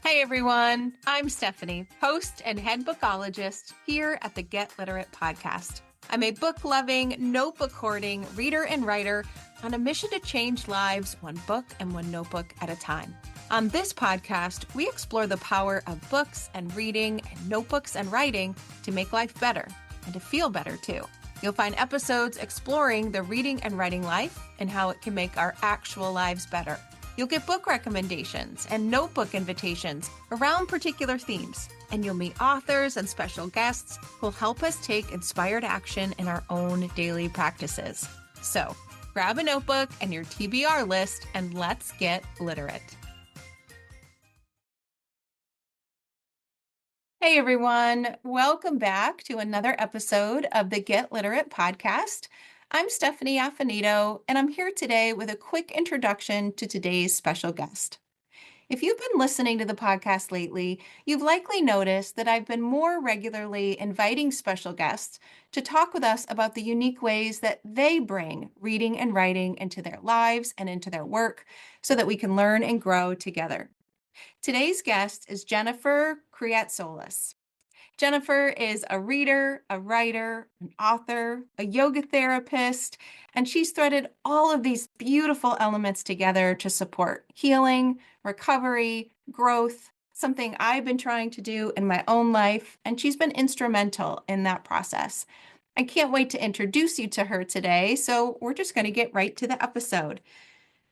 Hey everyone, I'm Stephanie, host and head bookologist here at the Get Literate podcast. I'm a book-loving, notebook-hoarding reader and writer on a mission to change lives one book and one notebook at a time. On this podcast, we explore the power of books and reading and notebooks and writing to make life better and to feel better too. You'll find episodes exploring the reading and writing life and how it can make our actual lives better. You'll get book recommendations and notebook invitations around particular themes, and you'll meet authors and special guests who'll help us take inspired action in our own daily practices. So, grab a notebook and your TBR list, and let's get literate. Hey everyone, welcome back to another episode of the Get Literate podcast. I'm Stephanie Affinito, and I'm here today with a quick introduction to today's special guest. If you've been listening to the podcast lately, you've likely noticed that I've been more regularly inviting special guests to talk with us about the unique ways that they bring reading and writing into their lives and into their work so that we can learn and grow together. Today's guest is Jennifer Kreatsoulas. Jennifer is a reader, a writer, an author, a yoga therapist, and she's threaded all of these beautiful elements together to support healing, recovery, growth, something I've been trying to do in my own life, and she's been instrumental in that process. I can't wait to introduce you to her today, so we're just going to get right to the episode.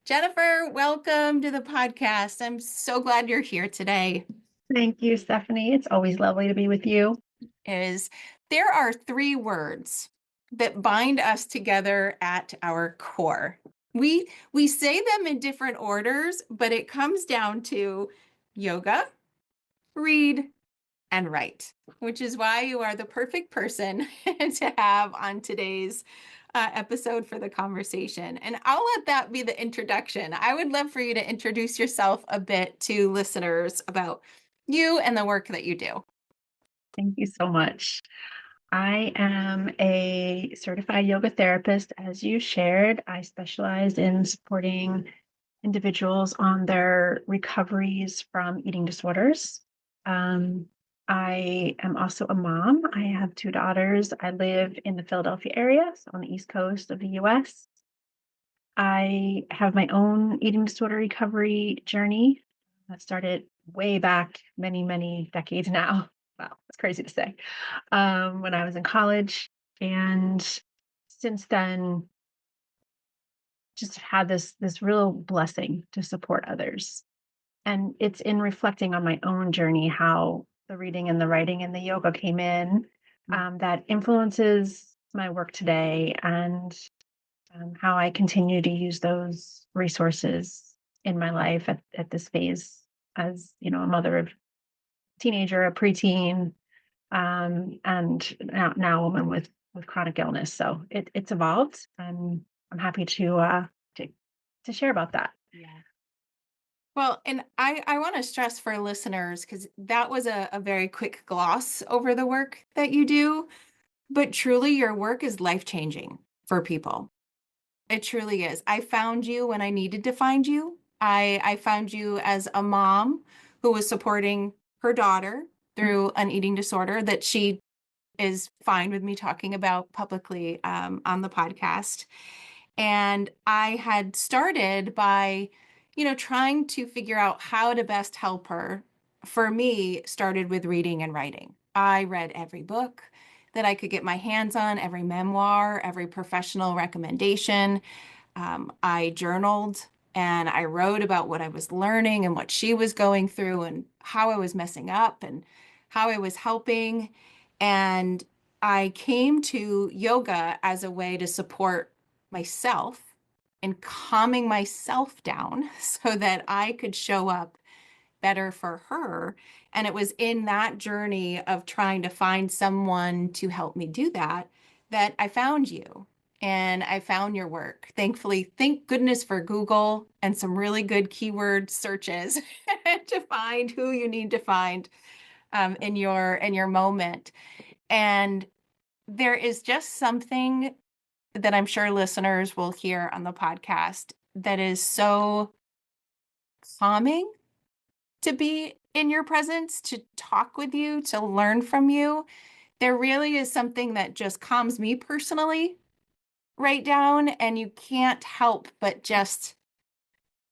Jennifer, welcome to the podcast. I'm so glad you're here today. Thank you, Stephanie. It's always lovely to be with you. There are three words that bind us together at our core. We say them in different orders, but it comes down to yoga, read, and write, which is why you are the perfect person to have on today's episode for the conversation. And I'll let that be the introduction. I would love for you to introduce yourself a bit to listeners about you and the work that you do. Thank you so much. I am a certified yoga therapist. As you shared, I specialize in supporting individuals on their recoveries from eating disorders. I am also a mom. I have two daughters. I live in the Philadelphia area, so on the East Coast of the US. I have my own eating disorder recovery journey that started way back many, many decades now. Wow, that's crazy to say. When I was in college. And since then, just had this real blessing to support others. And it's in reflecting on my own journey how the reading and the writing and the yoga came in that influences my work today, and how I continue to use those resources in my life at this phase as, a mother of a teenager, a preteen, and now a woman with chronic illness. So it's evolved, and I'm happy to share about that. Yeah. Well, and I want to stress for listeners, because that was a very quick gloss over the work that you do, but truly your work is life-changing for people. It truly is. I found you when I needed to find you. I found you as a mom who was supporting her daughter through an eating disorder that she is fine with me talking about publicly on the podcast. And I had started by, trying to figure out how to best help her. For me, started with reading and writing. I read every book that I could get my hands on, every memoir, every professional recommendation. I journaled and I wrote about what I was learning and what she was going through and how I was messing up and how I was helping. And I came to yoga as a way to support myself and calming myself down so that I could show up better for her. And it was in that journey of trying to find someone to help me do that that I found you and I found your work. Thankfully, thank goodness for Google and some really good keyword searches to find who you need to find in your moment. And there is just something that I'm sure listeners will hear on the podcast that is so calming to be in your presence, to talk with you, to learn from you. There really is something that just calms me personally right down, and you can't help but just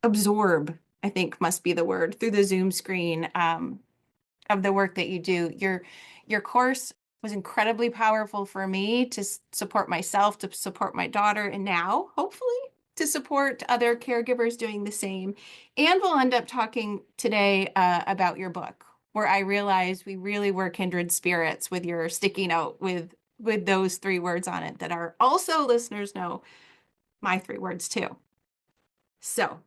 absorb, I think must be the word, through the Zoom screen, of the work that you do. Your course was incredibly powerful for me to support myself, to support my daughter, and now hopefully to support other caregivers doing the same. And we'll end up talking today about your book, where I realized we really were kindred spirits with your sticky note with those 3 words on it that are also, listeners know, my 3 words too. So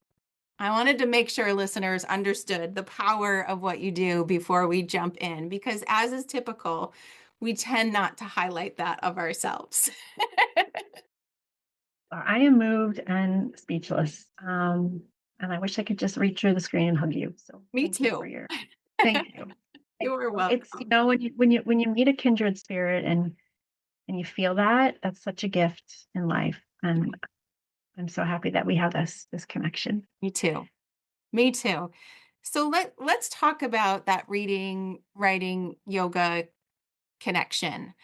I wanted to make sure listeners understood the power of what you do before we jump in, because as is typical, we tend not to highlight that of ourselves. I am moved and speechless. And I wish I could just reach through the screen and hug you. So Me thank you for too. your thank you. Thank You are you. It's welcome. when you meet a kindred spirit and you feel that, that's such a gift in life. And I'm so happy that we have this connection. Me too. Me too. So let's talk about that reading, writing, yoga connection.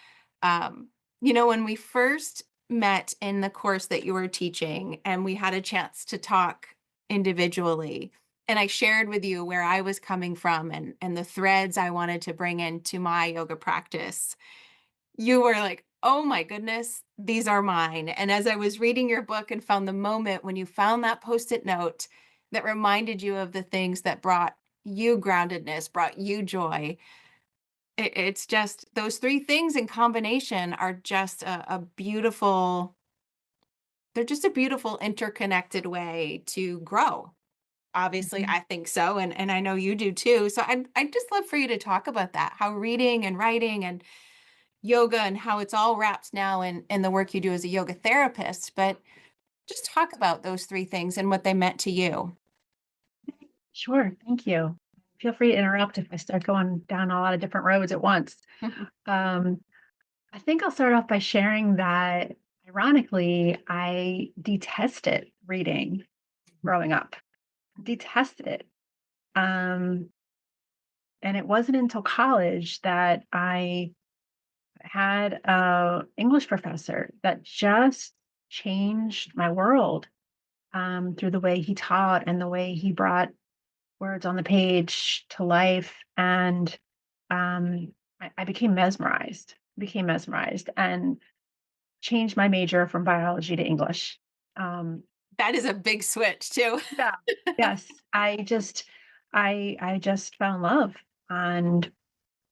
Um, when we first met in the course that you were teaching, and we had a chance to talk individually, and I shared with you where I was coming from and the threads I wanted to bring into my yoga practice, you were like, oh my goodness, these are mine. And as I was reading your book and found the moment when you found that post-it note that reminded you of the things that brought you groundedness, brought you joy, it's just those 3 things in combination are just a beautiful, they're just a beautiful interconnected way to grow. Obviously, Mhm. I think so, and I know you do too. So I'd just love for you to talk about that, how reading and writing and yoga and how it's all wrapped now in the work you do as a yoga therapist. But just talk about those 3 things and what they meant to you. Sure, thank you. Feel free to interrupt if I start going down a lot of different roads at once. Um, I think I'll start off by sharing that, ironically, I detested reading growing up. Detested it. Um, and it wasn't until college that I had a English professor that just changed my world, through the way he taught and the way he brought words on the page to life. And I became mesmerized and changed my major from biology to English. Um, That is a big switch too. yeah, yes, I just fell in love. And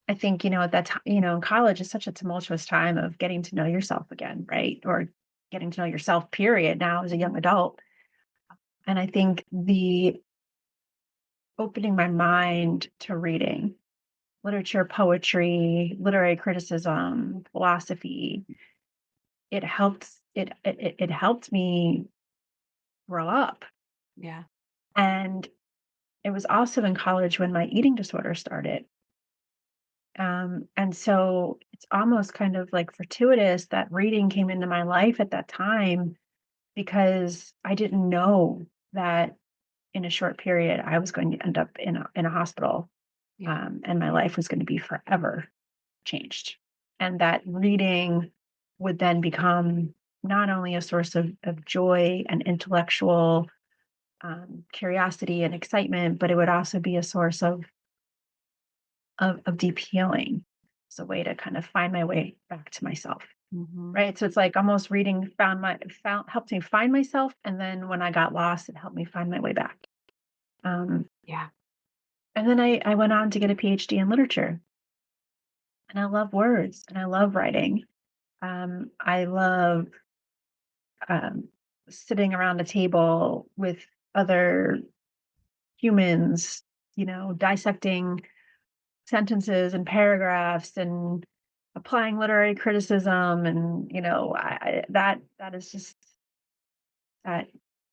I think, at that time, in college is such a tumultuous time of getting to know yourself again, right? Or getting to know yourself, period, now as a young adult. And I think the opening my mind to reading literature, poetry, literary criticism, philosophy, it helped me grow up. Yeah. And it was also in college when my eating disorder started. And so it's almost kind of like fortuitous that reading came into my life at that time, because I didn't know that in a short period I was going to end up in a hospital, Yeah. and my life was going to be forever changed. And that reading would then become not only a source of joy and intellectual, curiosity and excitement, but it would also be a source of deep healing. It's a way to kind of find my way back to myself. Hmm. Right. So it's like almost reading found helped me find myself. And then when I got lost, it helped me find my way back. Um, Yeah. and then I went on to get a PhD in literature. And I love words and I love writing. I love, um, sitting around a table with other humans, dissecting sentences and paragraphs and applying literary criticism. And, that is just, that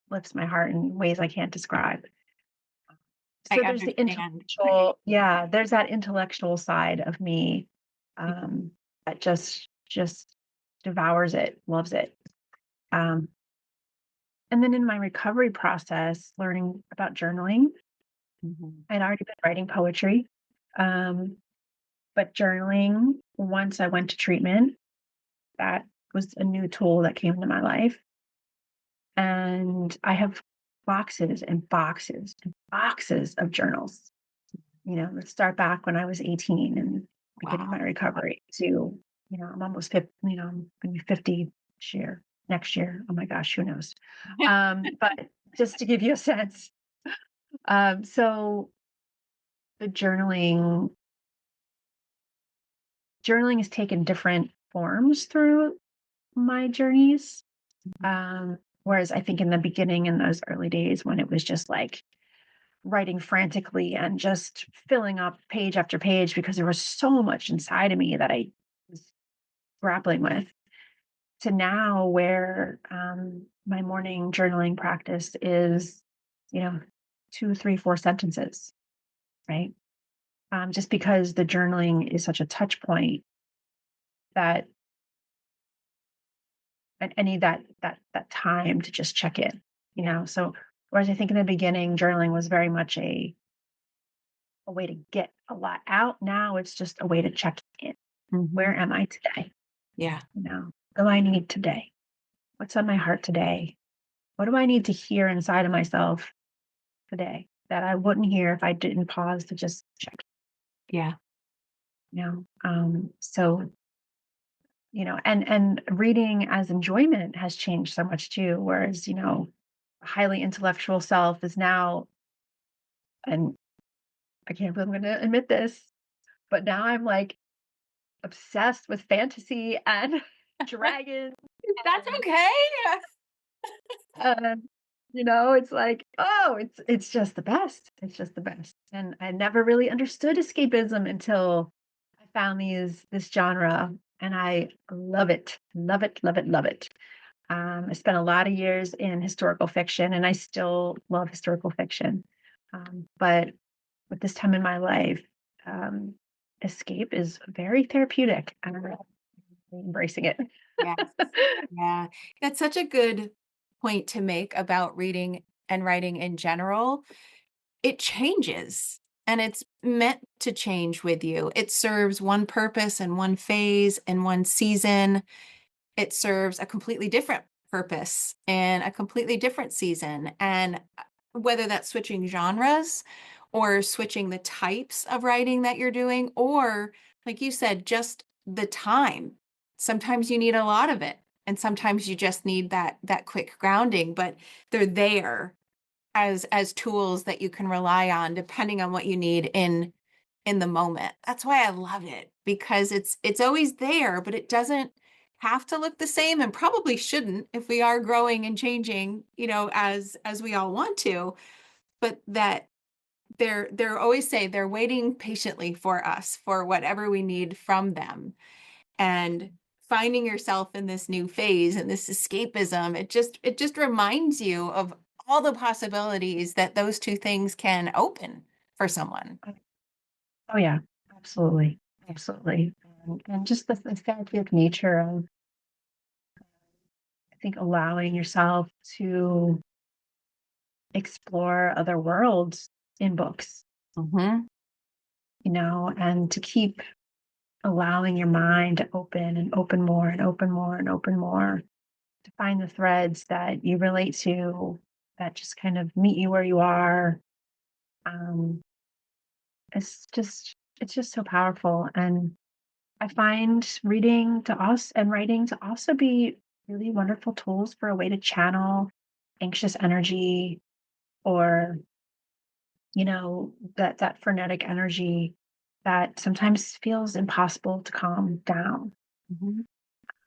lifts my heart in ways I can't describe. I So there's the understand. intellectual, yeah, there's that intellectual side of me, um, that just devours it, loves it. And then in my recovery process, learning about journaling, Mhm. I'd already been writing poetry, um, but journaling, once I went to treatment, that was a new tool that came into my life. And I have boxes and boxes and boxes of journals. Let's start back when I was 18 and beginning Wow. my recovery to, I'm almost 50, I'm going to be 50 this year, next year. Oh my gosh, who knows? But just to give you a sense, so the journaling has taken different forms through my journeys. Whereas I think in the beginning, in those early days when it was just like writing frantically and just filling up page after page because there was so much inside of me that I was grappling with, to now where my morning journaling practice is, you know, two, three, four sentences, right? Just because the journaling is such a touch point that I need that time to just check in, Yeah. So whereas I think in the beginning journaling was very much a way to get a lot out, now it's just a way to check in. Mhm. Where am I today? Yeah. What do I need today? What's on my heart today? What do I need to hear inside of myself today that I wouldn't hear if I didn't pause to just check? Yeah. So and reading as enjoyment has changed so much too. Whereas a highly intellectual self is now, and I can't believe I'm going to admit this, but now I'm like obsessed with fantasy and dragons. That's And okay. uh, it's like, oh, it's just the best. It's just the best. And I never really understood escapism until I found this genre, and I love it, love it, love it, love it. I spent a lot of years in historical fiction, and I still love historical fiction. But with this time in my life, um, escape is very therapeutic, and I'm really embracing it. Yes. Yeah. That's such a good point to make about reading and writing in general. It changes, and it's meant to change with you. It serves one purpose and one phase and one season. It serves a completely different purpose and a completely different season. And whether that's switching genres or switching the types of writing that you're doing, or like you said, just the time. Sometimes you need a lot of it, and sometimes you just need that quick grounding, but they're there as tools that you can rely on depending on what you need in the moment. That's why I love it, because it's always there, but it doesn't have to look the same, and probably shouldn't if we are growing and changing, as we all want to. But that they're always say they're waiting patiently for us for whatever we need from them. And finding yourself in this new phase and this escapism, it just reminds you of all the possibilities that those two things can open for someone. Oh yeah, absolutely, absolutely, and just the therapeutic nature of, I think, allowing yourself to explore other worlds in books, Hmm. and to keep allowing your mind to open and open more and open more and open more, to find the threads that you relate to, that just kind of meet you where you are. Um, it's just so powerful, and I find reading to us and writing to also be really wonderful tools for a way to channel anxious energy, or that frenetic energy that sometimes feels impossible to calm down. Hmm.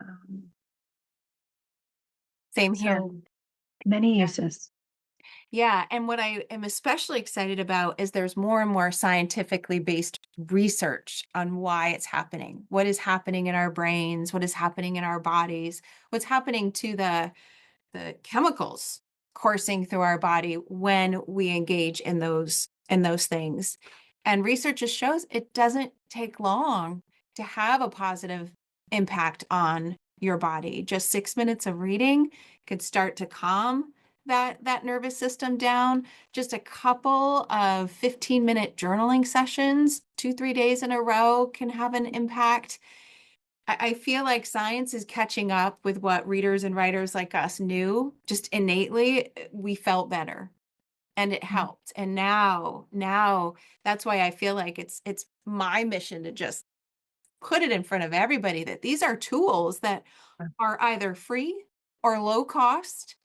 Um, Same here. so many Yeah. uses. Yeah. And what I am especially excited about is there's more and more scientifically based research on why it's happening, what is happening in our brains, what is happening in our bodies, what's happening to the chemicals coursing through our body when we engage in those things. And research just shows it doesn't take long to have a positive impact on your body. Just 6 minutes of reading could start to calm that nervous system down. Just a couple of 15-minute journaling sessions, 2, 3 days in a row can have an impact. I feel like science is catching up with what readers and writers like us knew. Just innately, we felt better and it Mm. helped. And now that's why I feel like it's my mission to just put it in front of everybody that these are tools that are either free or low cost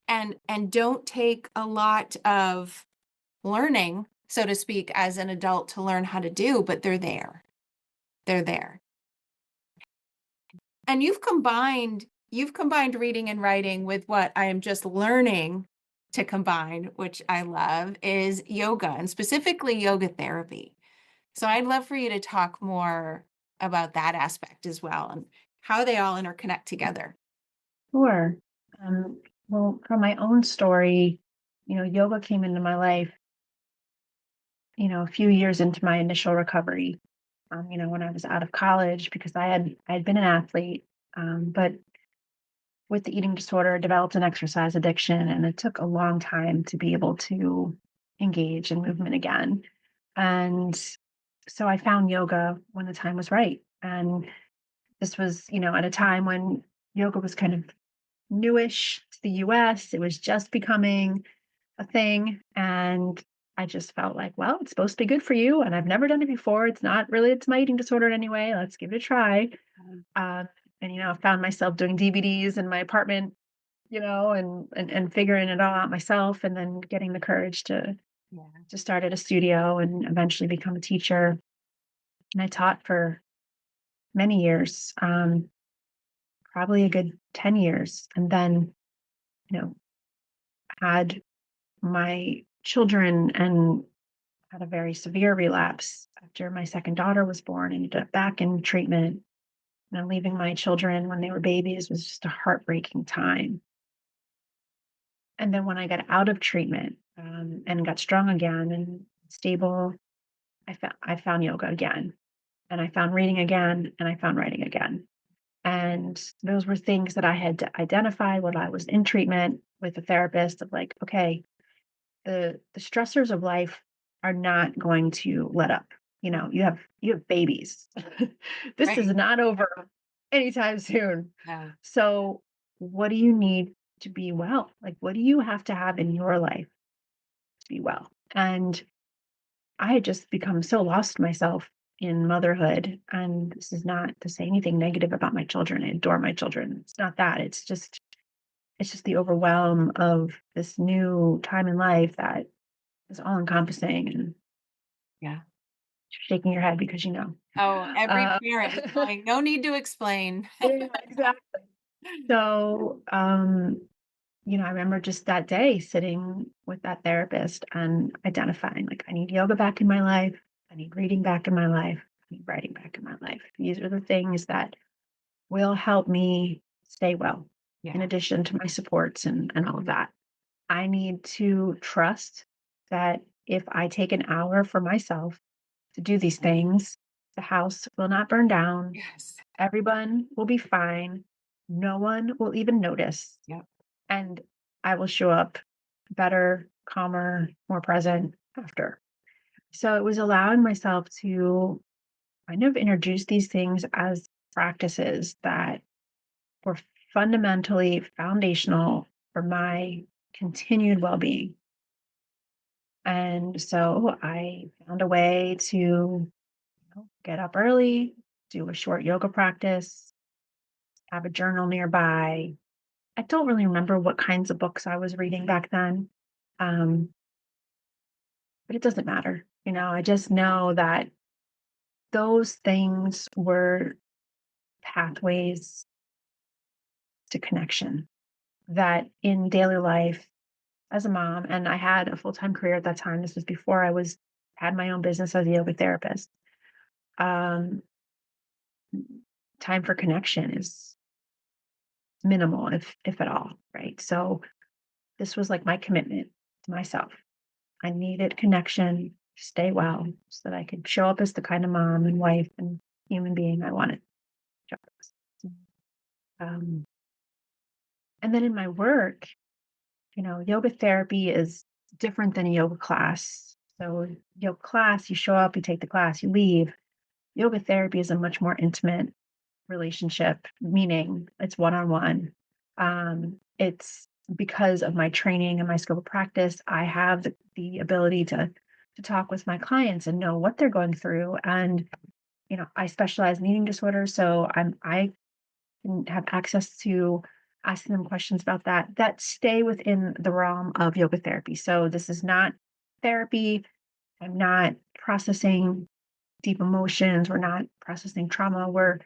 and don't take a lot of learning, so to speak, as an adult to learn how to do, but they're there. They're there. And you've combined reading and writing with what I am just learning to combine, which I love, is yoga and specifically yoga therapy. So I'd love for you to talk more about that aspect as well and how they all interconnect together. Sure. Um, well, from my own story, yoga came into my life, a few years into my initial recovery. When I was out of college because I had been an athlete, but with the eating disorder, developed an exercise addiction, and it took a long time to be able to engage in movement again. And so I found yoga when the time was right, and this was, at a time when yoga was kind of newish to the US. It was just becoming a thing. And I just felt like, well, it's supposed to be good for you. And I've never done it before. It's not related to my eating disorder in any way. Let's give it a try. Um, and, I found myself doing DVDs in my apartment, and figuring it all out myself and then getting the courage Yeah. to start at a studio and eventually become a teacher. And I taught for many years, probably a good 10 years. And then, you know, had my children and had a very severe relapse after my second daughter was born and ended up back in treatment. And then leaving my children when they were babies was just a heartbreaking time. And then when I got out of treatment and got strong again and stable, I found yoga again, and I found reading again, and I found writing again. And those were things that I had to identify when I was in treatment with a therapist of like, okay, the stressors of life are not going to let up. You have babies. This is Right. not over anytime soon. Yeah. So what do you need to be well? Like, what do you have to have in your life to be well? And I had just become so lost myself in motherhood. And this is not to say anything negative about my children. I adore my children. It's not that. It's just the overwhelm of this new time in life that is all encompassing, and Yeah. you're shaking your head because Oh, every Uh, parent is going, no need to explain. yeah, exactly. So, I remember just that day sitting with that therapist and identifying like I need yoga back in my life, I need reading back in my life, I need writing back in my life. These are the things that will help me stay well, in Yeah. addition to my supports and all of that. I need to trust that if I take an hour for myself to do these things, the house will not burn down. Yes. Everyone will be fine. No one will even notice. Yep. And I will show up better, calmer, more present after. So it was allowing myself to kind of introduce these things as practices that were fundamentally foundational for my continued well being. And so I found a way to get up early, do a short yoga practice, have a journal nearby. I don't really remember what kinds of books I was reading back then, um, but it doesn't matter. I just know that those things were pathways to connection that in daily life as a mom, and I had a full time career at that time. This was before I had my own business as a yoga therapist. Um, Time for connection is minimal, if at all, right? So this was like my commitment to myself. I needed connection to stay well so that I could show up as the kind of mom and wife and human being I wanted. to show up as. Um, and then in my work, yoga therapy is different than a yoga class. So, yoga class, you show up, you take the class, you leave. Yoga therapy is a much more intimate relationship, meaning it's one on one. It's because of my training and my scope of practice, I have the ability to talk with my clients and know what they're going through. And I specialize in eating disorders, so I can have access to asking them questions about that stay within the realm of yoga therapy. So this is not therapy. I'm not processing deep emotions. We're not processing trauma. We're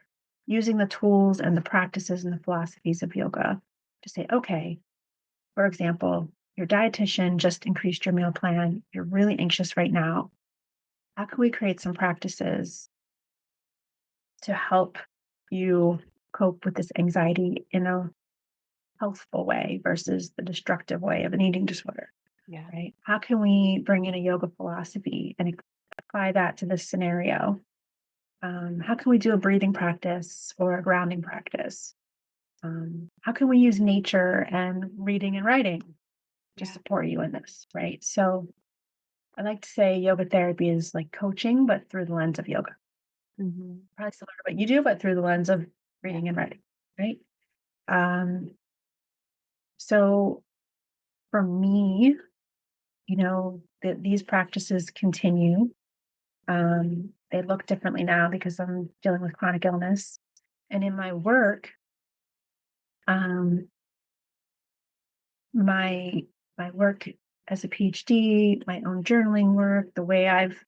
using the tools and the practices and the philosophies of yoga to say, okay, for example, your dietitian just increased your meal plan. You're really anxious right now. How can we create some practices to help you cope with this anxiety in a healthful way versus the destructive way of an eating disorder, Yeah. right? How can we bring in a yoga philosophy and apply that to this scenario? How can we do a breathing practice or a grounding practice? How can we use nature and reading and writing to Yeah. support you in this, right? So I like to say yoga therapy is like coaching, but through the lens of yoga. Hmm. Probably similar to what you do, but through the lens of Yeah. reading and writing, right? Um, so for me, these practices continue. They look differently now because I'm dealing with chronic illness. And in my work, um, my my work as a PhD, my own journaling work, the way I've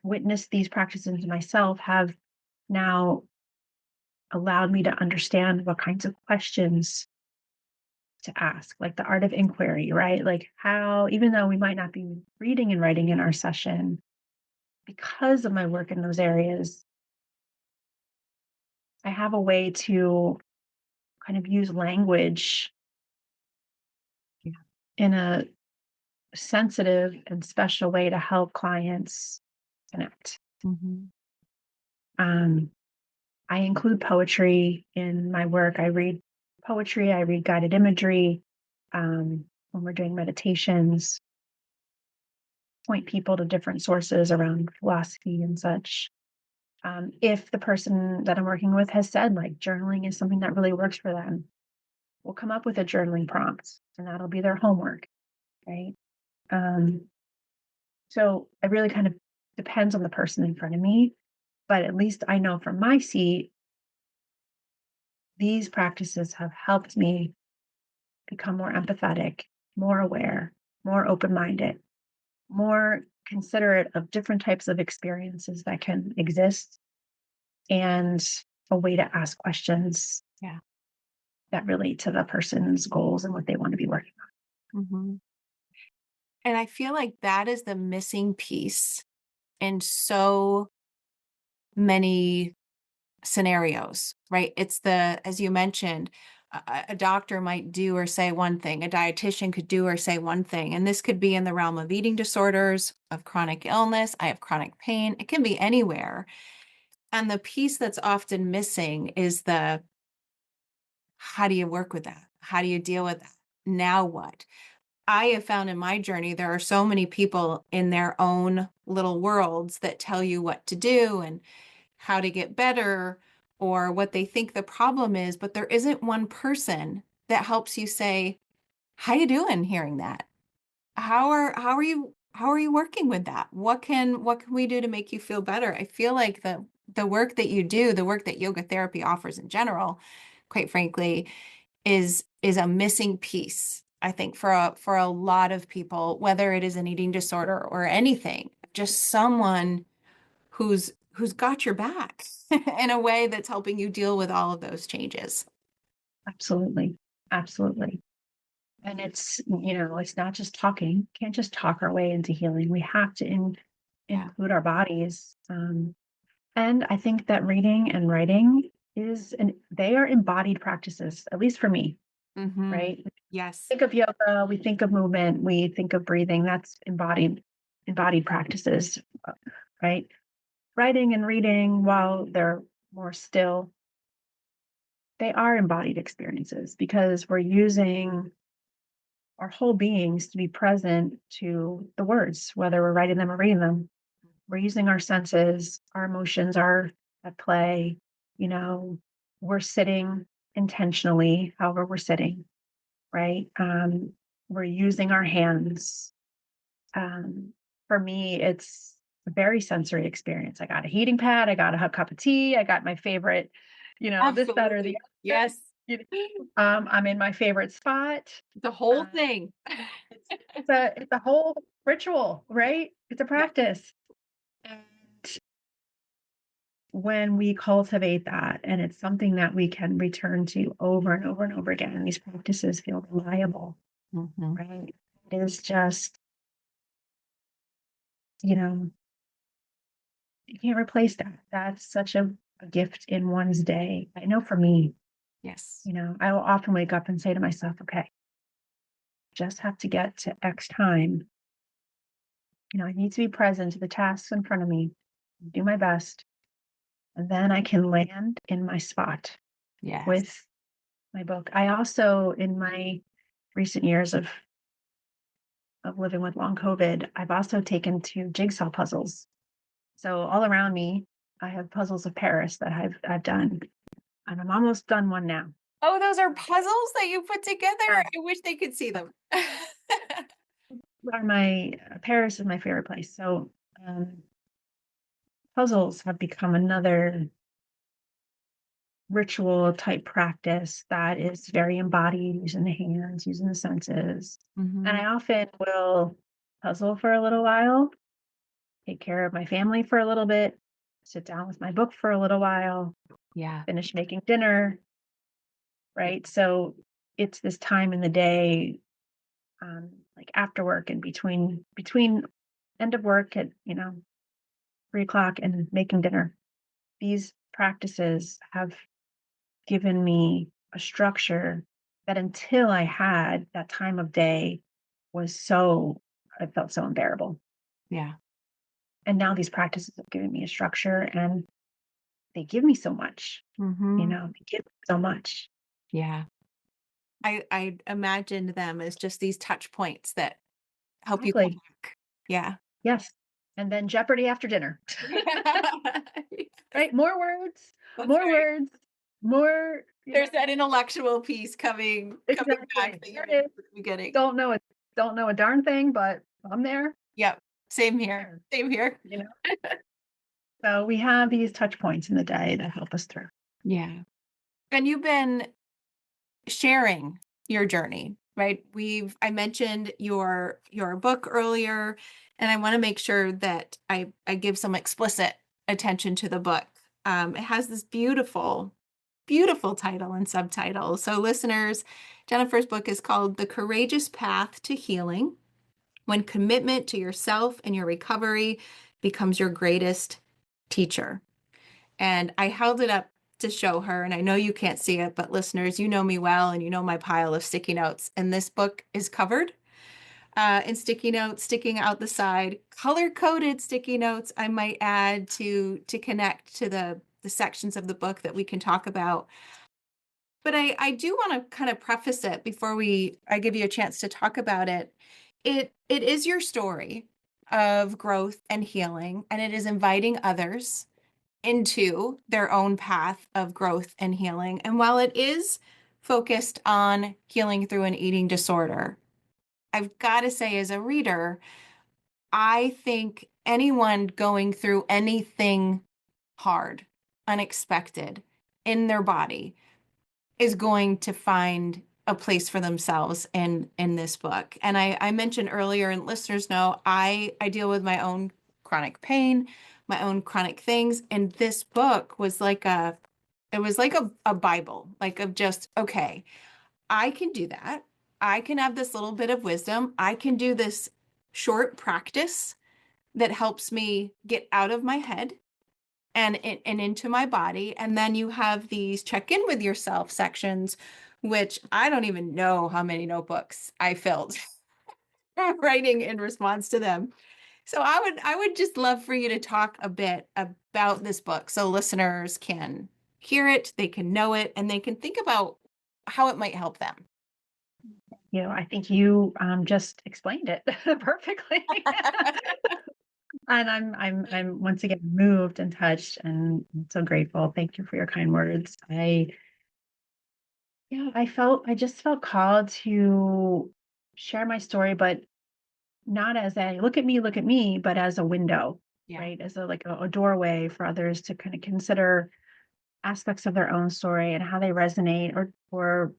witnessed these practices myself have now allowed me to understand what kinds of questions to ask, like the art of inquiry, right? Like how, even though we might not be reading and writing in our session, because of my work in those areas, I have a way to kind of use language Yeah. in a sensitive and special way to help clients connect. Hmm. Um, I include poetry in my work. I read poetry, I read guided imagery. When we're doing meditations, point people to different sources around philosophy and such. If the person that I'm working with has said like journaling is something that really works for them, we'll come up with a journaling prompt and that'll be their homework, right? Um, so it really kind of depends on the person in front of me, but at least I know from my seat, these practices have helped me become more empathetic, more aware, more open minded, more considerate of different types of experiences that can exist, and a way to ask questions Yeah. that relate to the person's goals and what they want to be working Hmm. And I feel like that is the missing piece in so many scenarios, right? It's as you mentioned, a doctor might do or say one thing, a dietitian could do or say one thing. And this could be in the realm of eating disorders, of chronic illness. I have chronic pain. It can be anywhere. And the piece that's often missing is how do you work with that? How do you deal with that? Now what? I have found in my journey, there are so many people in their own little worlds that tell you what to do and how to get better or what they think the problem is, but there isn't one person that helps you say, "How you doing hearing that? How are you working with that? What can we do to make you feel better?" I feel like the work that you do, the work that yoga therapy offers in general, quite frankly, is a missing piece. I think for a lot of people, whether it is an eating disorder or anything, just someone who's got your back in a way that's helping you deal with all of those changes. on. Absolutely. Absolutely. And it's not just talking. Can't just talk our way into healing. We have to Yeah. include our bodies. And I think that reading and writing they are embodied practices, at least for me, Hmm. right? We Yes. think of yoga, we think of movement, we think of breathing. That's embodied practices, right? Writing and reading, while they're more still, they are embodied experiences because we're using our whole beings to be present to the words, whether we're writing them or reading them. We're using our senses, our emotions are at play, you know, we're sitting intentionally, however we're sitting, right? We're using our hands. For me, it's a very sensory experience. I got a heating pad, I got a hot cup of tea, I got my favorite, this, that, or the Absolutely. other. Yes. You I'm in my favorite spot. The whole Uh, thing. it's a whole ritual, right? It's a Yeah. practice. And when we cultivate that, and it's something that we can return to over and over and over again, and these practices feel reliable, Mhm. right? It is just, you know, you can't replace that. That's such a gift in one's day. I know for me, Yes. I will often wake up and say to myself, okay, just have to get to X time. I need to be present to the tasks in front of me, do my best, and then I can land in my spot Yes. with my book. I also, in my recent years of living with long COVID, I've also taken to jigsaw puzzles. So all around me, I have puzzles of Paris that I've done, and I'm almost done one now. Oh, those are puzzles that you put together? Yeah, I wish they could see them. are my Paris is my favorite place. So puzzles have become another ritual type practice that is very embodied, using the hands, using the senses. And Mhm. I often will puzzle for a little while, take care of my family for a little bit, sit down with my book for a little while, Yeah. finish making dinner, right? So it's this time in the day, like after work and between end of work at 3 o'clock and making dinner. These practices have given me a structure that until I had that time of day I felt so unbearable. Yeah. And now these practices have given me a structure and they give me so much, Mhm. they give me so much. Yeah. I imagined them as just these touch points that help you come Exactly. back. Yeah. Yes. And then Jeopardy after dinner, right? That's More right. words, more, There's that intellectual piece coming back exactly. that you There missed it is. at the beginning. Don't know a darn thing, but I'm there. Yep. Same here. There, Same here. you know. So we have these touch points in the day that help us through. Yeah. And you've been sharing your journey, right? I mentioned your book earlier, and I want to make sure that I give some explicit attention to the book. It has this beautiful, beautiful title and subtitle. So listeners, Jennifer's book is called The Courageous Path to Healing: When Commitment to Yourself and Your Recovery Becomes Your Greatest Teacher. And I held it up to show her, and I know you can't see it, but listeners, you know me well, and you know my pile of sticky notes. And this book is covered in sticky notes sticking out the side, color-coded sticky notes, I might add to connect to the sections of the book that we can talk about. But I do want to kind of preface it before I give you a chance to talk about it. It is your story of growth and healing, and it is inviting others into their own path of growth and healing. And while it is focused on healing through an eating disorder, I've got to say, as a reader, I think anyone going through anything hard, unexpected in their body is going to find a place for themselves in this book. And I mentioned earlier, and listeners know, I deal with my own chronic pain, my own chronic things, and this book was like a Bible, like of just, okay, I can do that. I can have this little bit of wisdom. I can do this short practice that helps me get out of my head and into my body. And then you have these check in with yourself sections, which I don't even know how many notebooks I filled writing in response to them. So I would just love for you to talk a bit about this book so listeners can hear it, they can know it, and they can think about how it might help them. I think you just explained it perfectly. And I'm once again moved and touched and so grateful. Thank you for your kind words. I just felt called to share my story, but not as a look at me, but as a window, Yeah. right? As a doorway for others to kind of consider aspects of their own story and how they resonate or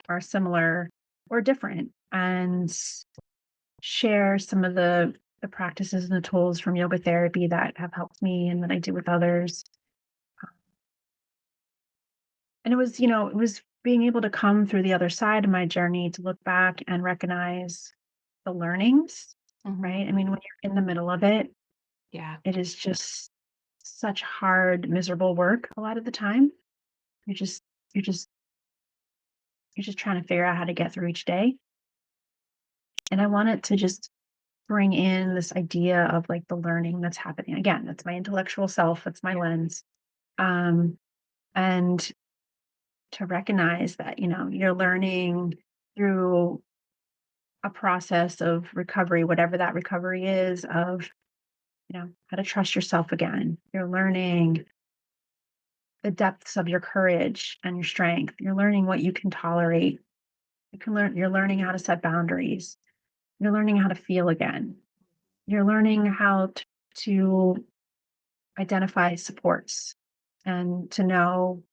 are similar or different, and share some of the practices and the tools from yoga therapy that have helped me and that I do with others. And it was being able to come through the other side of my journey to look back and recognize the learnings, Mhm. right? I mean, when you're in the middle of it, Yeah. it is just such hard, miserable work a lot of the time. You're just you're just you're just trying to figure out how to get through each day. And I wanted to just bring in this idea of like the learning that's happening. Again, that's my intellectual self, that's my Yeah. lens. Um, and to recognize that, you're learning through a process of recovery, whatever that recovery is, of, how to trust yourself again. You're learning the depths of your courage and your strength. You're learning what you can tolerate. You're learning how to set boundaries. You're learning how to feel again. You're learning how to identify supports and to know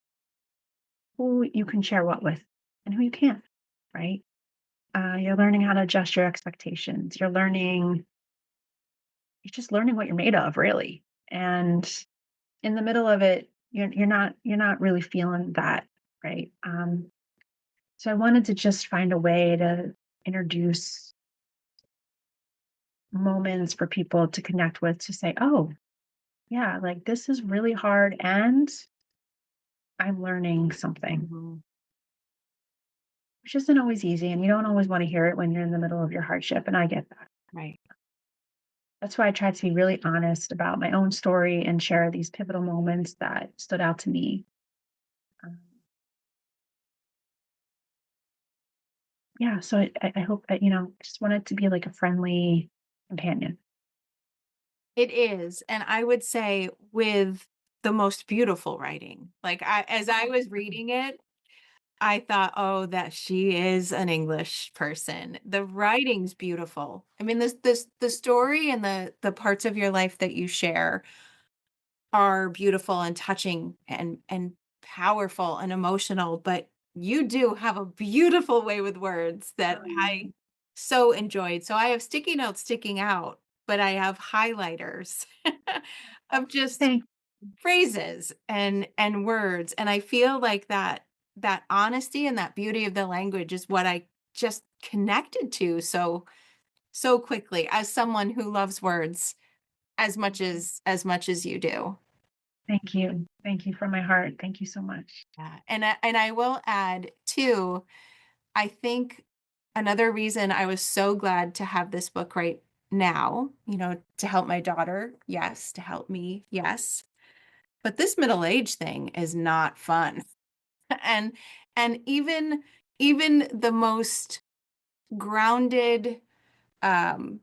who you can share what with and who you can't, right? You're learning how to adjust your expectations. You're just learning what you're made of, really. And in the middle of it, you're not really feeling that, right? So I wanted to just find a way to introduce moments for people to connect with, to say, oh, yeah, like this is really hard and I'm learning something, Mhm. which isn't always easy. And you don't always want to hear it when you're in the middle of your hardship. And I get that. Right. That's why I try to be really honest about my own story and share these pivotal moments that stood out to me. Um, yeah, so I hope that, I just want it to be like a friendly companion. It is, and I would say with the most beautiful writing. Like, as I was reading it, I thought, "Oh, that she is an English person." The writing's beautiful. I mean, this the story and the parts of your life that you share are beautiful and touching and powerful and emotional, but you do have a beautiful way with words that I Um, so enjoyed. So I have sticky notes sticking out, but I have highlighters of just Thank phrases and words, and I feel like that honesty and that beauty of the language is what I just connected to so quickly as someone who loves words as much as you do. thank you. Thank you from my heart. Thank you so much. Yeah, and I will add too, I think another reason I was so glad to have this book right now, to help my daughter, yes, to help me, yes. But this middle age thing is not fun. And and even the most grounded, um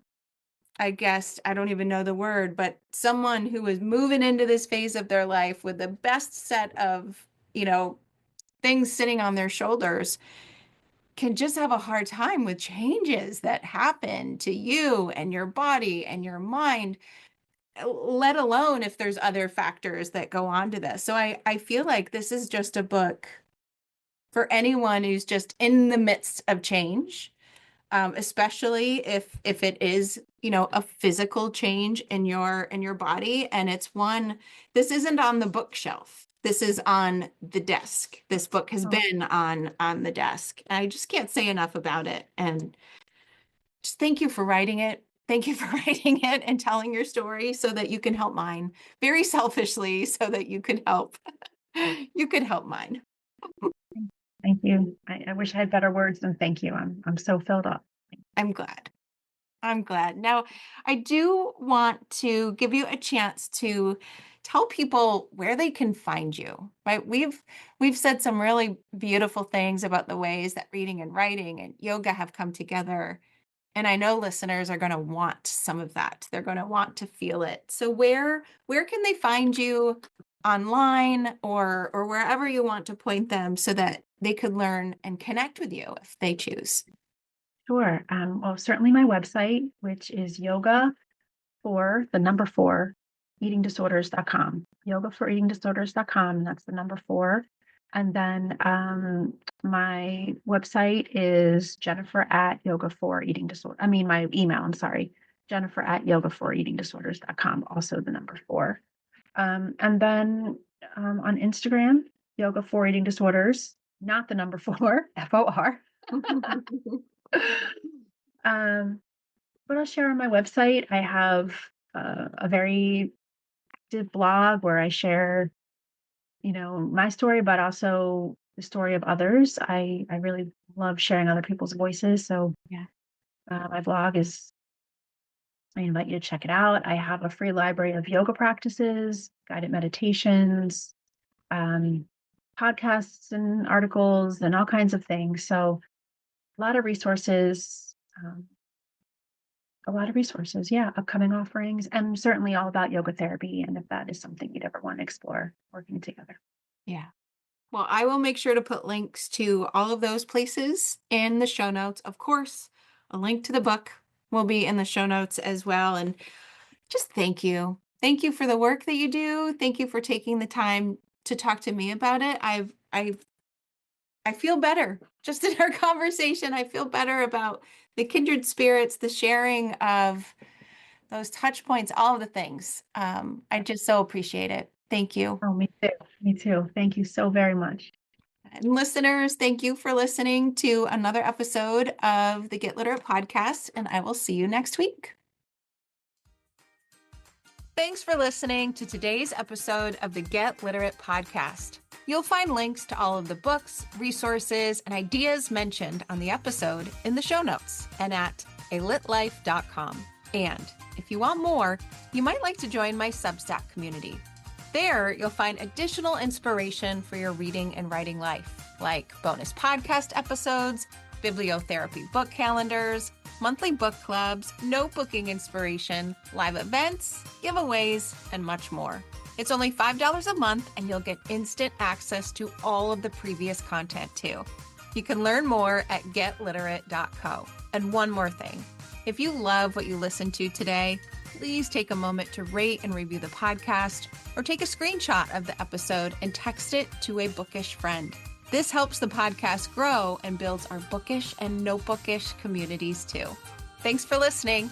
I guess I don't even know the word, but someone who is moving into this phase of their life with the best set of, things sitting on their shoulders can just have a hard time with changes that happen to you and your body and your mind, let alone if there's other factors that go on to this. So I feel like this is just a book for anyone who's just in the midst of change, especially if it is, a physical change in your body, and it's one. This isn't on the bookshelf. This is on the desk. This book has Oh, been on the desk. I just can't say enough about it. And just thank you for writing it. Thank you for writing it and telling your story so that you can help mine. Very selfishly, so that you could help. You could help mine. thank you. I wish I had better words than thank you. I'm so filled up. I'm glad. I'm glad. Now, I do want to give you a chance to tell people where they can find you, right? We've said some really beautiful things about the ways that reading and writing and yoga have come together. And I know listeners are going to want some of that. They're going to want to feel it. So where can they find you online or wherever you want to point them so that they could learn and connect with you if they choose? Sure. Well, certainly my website, which is yoga for the number four, eatingdisorders.com. Yoga for eatingdisorders.com. And that's the number four. And then my website is Jennifer at yoga for eating disorder. I mean, my email, I'm sorry, Jennifer at yoga for eatingdisorders.com, also the number four. And then on Instagram, yoga for eating disorders, not the number four, FOR. But I'll share on my website. I have a very active blog where I share, my story, but also the story of others. I really love sharing other people's voices. So Yeah. my blog is, I invite you to check it out. I have a free library of yoga practices, guided meditations, um, podcasts and articles and all kinds of things. So a lot of resources. A lot of resources, yeah, upcoming offerings, and certainly all about yoga therapy. And if that is something you'd ever want to explore working together. Yeah. Well, I will make sure to put links to all of those places in the show notes. Of course, a link to the book will be in the show notes as well. And just thank you. Thank you for the work that you do. Thank you for taking the time to talk to me about it. I feel better just in our conversation. I feel better about the kindred spirits, the sharing of those touch points, all of the things. I just so appreciate it. Thank you. Oh, me too. Me too. Thank you so very much. And listeners, thank you for listening to another episode of the Get Literate podcast, and I will see you next week. Thanks for listening to today's episode of the Get Literate podcast. You'll find links to all of the books, resources, and ideas mentioned on the episode in the show notes and at alitlife.com. And if you want more, you might like to join my Substack community. There, you'll find additional inspiration for your reading and writing life, like bonus podcast episodes, bibliotherapy book calendars, monthly book clubs, notebooking inspiration, live events, giveaways, and much more. It's only $5 a month, and you'll get instant access to all of the previous content, too. You can learn more at getliterate.co. And one more thing. If you love what you listened to today, please take a moment to rate and review the podcast, or take a screenshot of the episode and text it to a bookish friend. This helps the podcast grow and builds our bookish and no bookish communities too. Thanks for listening.